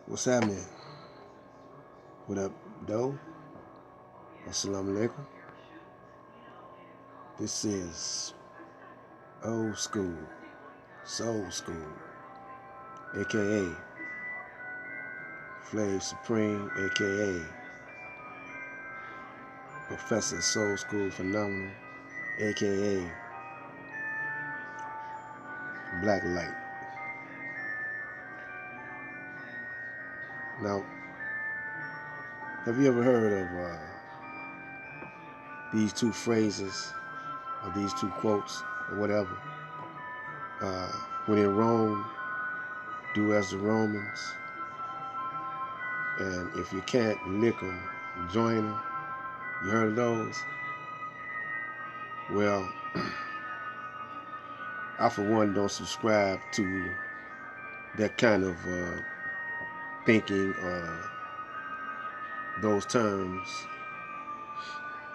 What's happening? What up, though? Assalamu alaikum. This is old school, soul school, aka Flave Supreme, aka Professor Soul School Phenomenal, aka Black Light. Now, have you ever heard of these two phrases, or these two quotes, or whatever? When in Rome, do as the Romans, and if you can't lick them, join them. You heard of those? Well, I for one don't subscribe to that kind of thinking or those terms.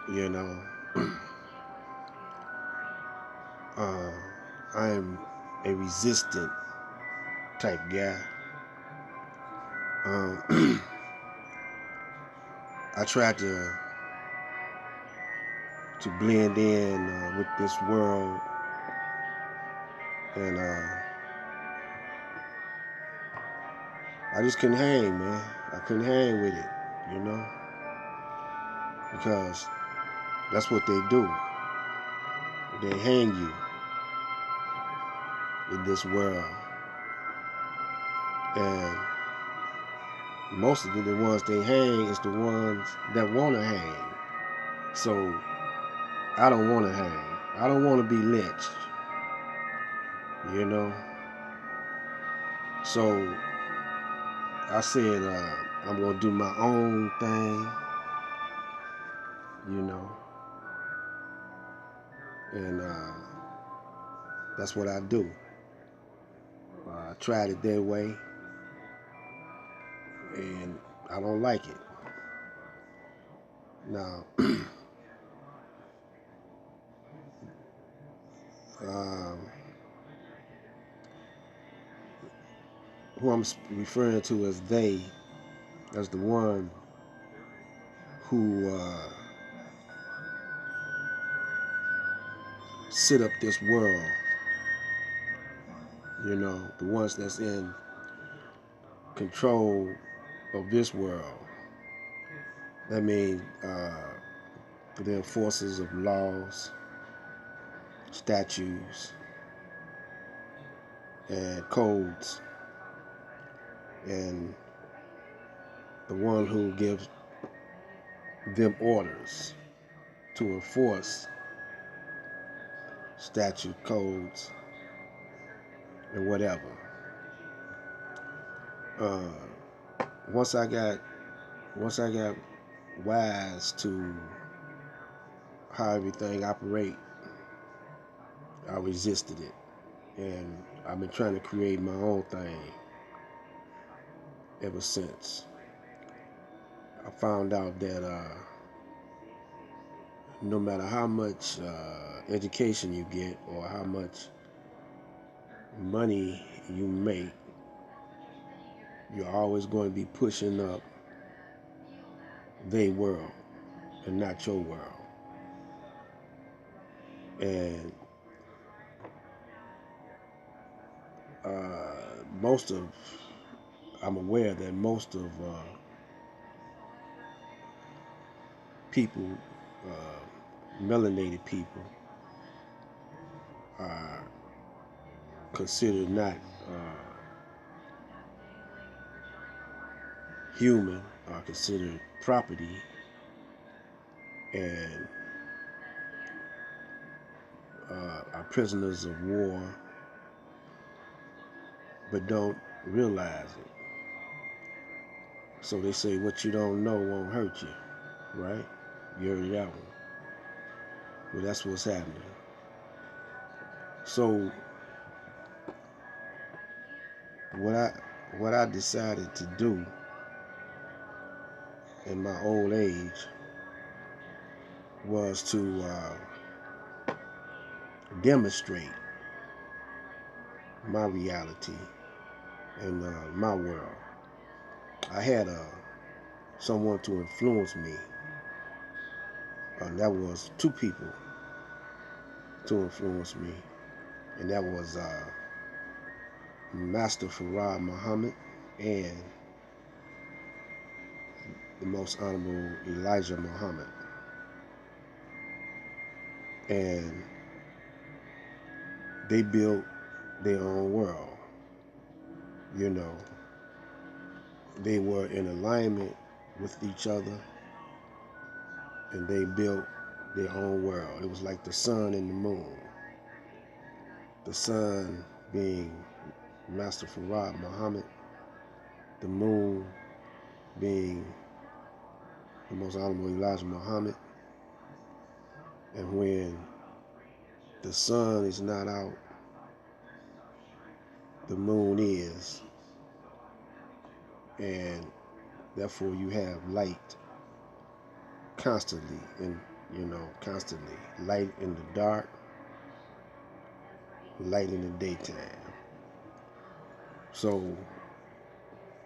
You know, uh, I am a resistant type guy. I try to blend in with this world, and I just couldn't hang, man. I couldn't hang with it, you know, because that's what they do. They hang you in this world, and most of the ones they hang is the ones that want to hang. So I don't want to hang. I don't want to be lynched, you know. So I said I'm gonna do my own thing, you know, and that's what I do. I tried it their way, and I don't like it. Now, um, who I'm referring to as they, as the one who sit up this world, you know, the ones that's in control of this world. That means the enforcers of laws, statutes, and codes, and the one who gives them orders to enforce statute, codes, and whatever. Uh, once I got wise to how everything operate, I resisted it, and I've been trying to create my own thing ever since. I found out that no matter how much education you get or how much money you make, you're always going to be pushing up their world and not your world. And I'm aware that most of people, melanated people, are considered not human, are considered property, and are prisoners of war, but don't realize it. So they say what you don't know won't hurt you, right? You heard that one. Well, that's what's happening. So what I decided to do in my old age was to demonstrate my reality and my world. I had someone to influence me. That was two people to influence me, and that was Master Farad Muhammad and the Most Honorable Elijah Muhammad. And they built their own world. You know, they were in alignment with each other, and they built their own world. It was like the sun and the moon. The sun being Master Farad Muhammad, the moon being the Most Honorable Elijah Muhammad. And when the sun is not out, the moon is, and therefore you have light constantly, and constantly light in the dark, light in the daytime. So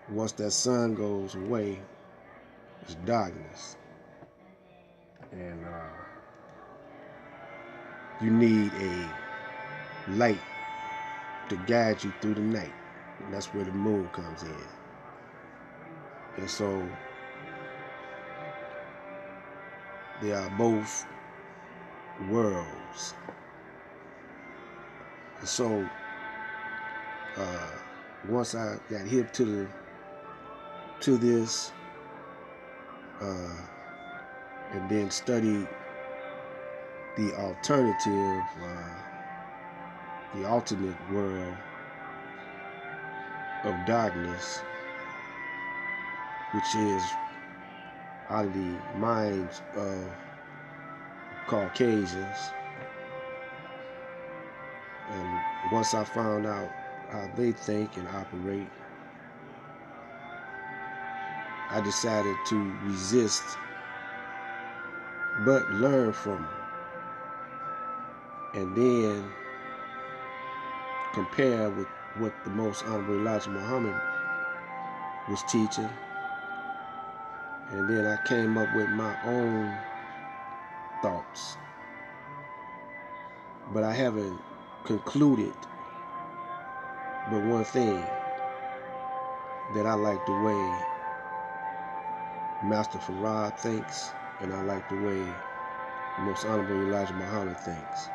once that sun goes away, it's darkness, and you need a light to guide you through the night, and that's where the moon comes in. And so they are both worlds. And so once I got hip to this, and then studied the alternative, the alternate world of darkness, which is out of the minds of Caucasians. And once I found out how they think and operate, I decided to resist, but learn from them. And then compare with what the Most Honorable Elijah Muhammad was teaching. And then I came up with my own thoughts. But I haven't concluded. But one thing, that I like the way Master Farad thinks, and I like the way the Most Honorable Elijah Muhammad thinks.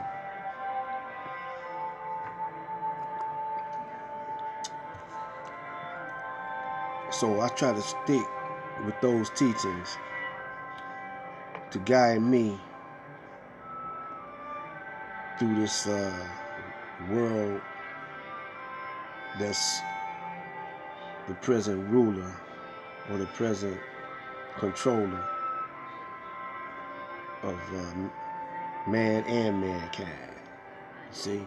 So I try to stick with those teachings to guide me through this world that's the present ruler or the present controller of man and mankind. See?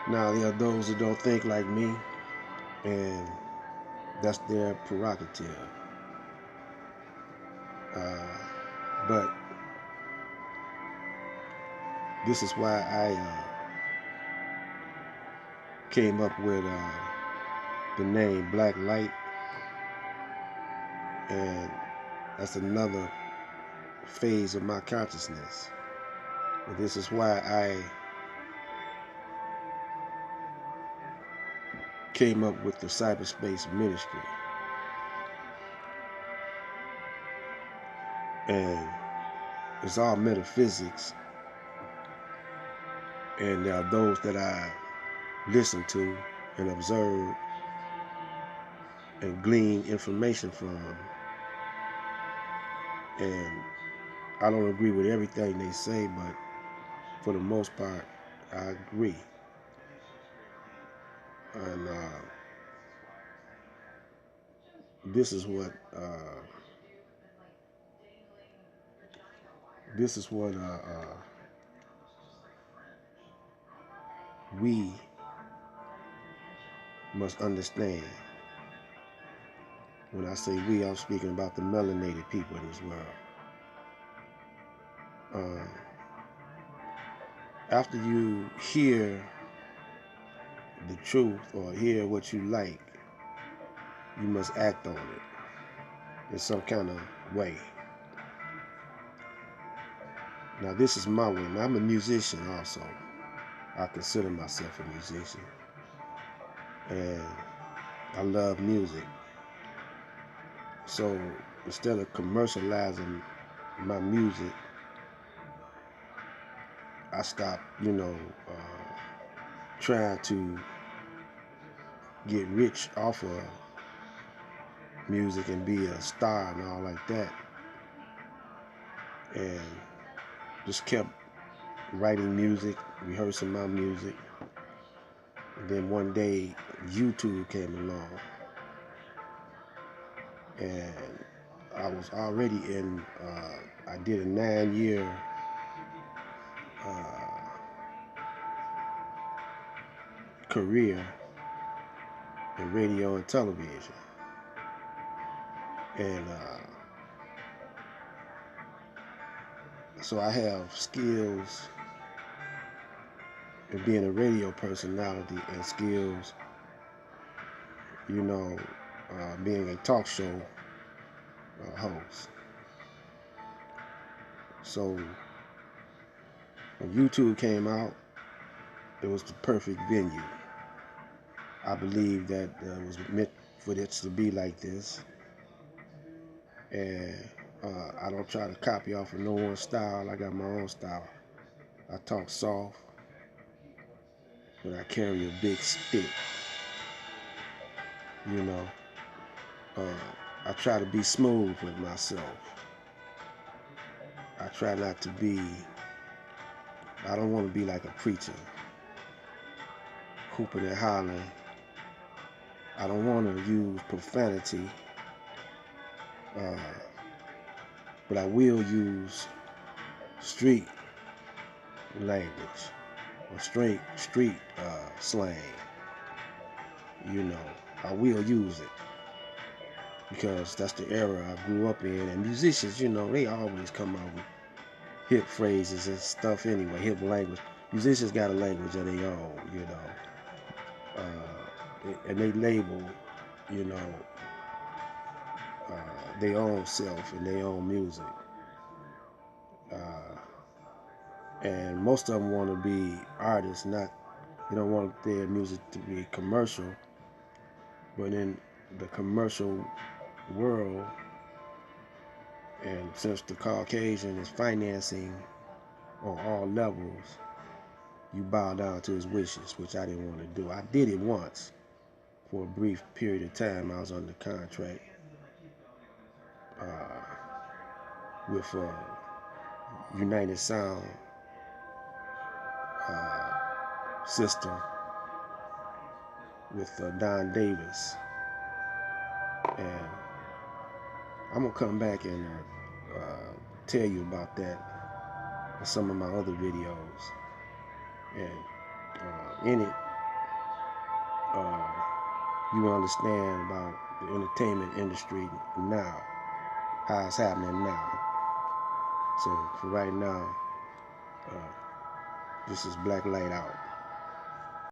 Now there are those that don't think like me, and that's their prerogative. But this is why I came up with the name Black Light, and that's another phase of my consciousness. And this is why I came up with the Cyberspace Ministry. And it's all metaphysics, and there are those that I listen to and observe and glean information from, and I don't agree with everything they say, but for the most part I agree. And this is what we must understand. When I say we, I'm speaking about the melanated people in this world. After you hear the truth or hear what you like, you must act on it in some kind of way. Now this is my way. Now, I'm a musician also. I consider myself a musician, and I love music. So instead of commercializing my music, I stopped, trying to get rich off of music and be a star and all like that, and just kept writing music, rehearsing my music. And then one day YouTube came along, and I was already in, I did a 9-year career in radio and television. And so I have skills in being a radio personality and skills, being a talk show host. So when YouTube came out, it was the perfect venue. I believe that it was meant for it to be like this. And I don't try to copy off of no one style. I got my own style. I talk soft, but I carry a big stick. I try to be smooth with myself. I try not to be, I don't want to be like a preacher, hooping and hollering. I don't want to use profanity, but I will use street language or street slang. I will use it because that's the era I grew up in. And musicians, they always come out with hip phrases and stuff anyway, hip language. Musicians got a language of their own, and they label, their own self and their own music. And most of them want to be artists, they don't want their music to be commercial. But in the commercial world, and since the Caucasian is financing on all levels, you bow down to his wishes, which I didn't want to do. I did it once for a brief period of time. I was under contract with United Sound system with Don Davis, and I'm gonna come back and tell you about that in some of my other videos. And in it, you will understand about the entertainment industry now, how it's happening now. So for right now, this is Black Light Out.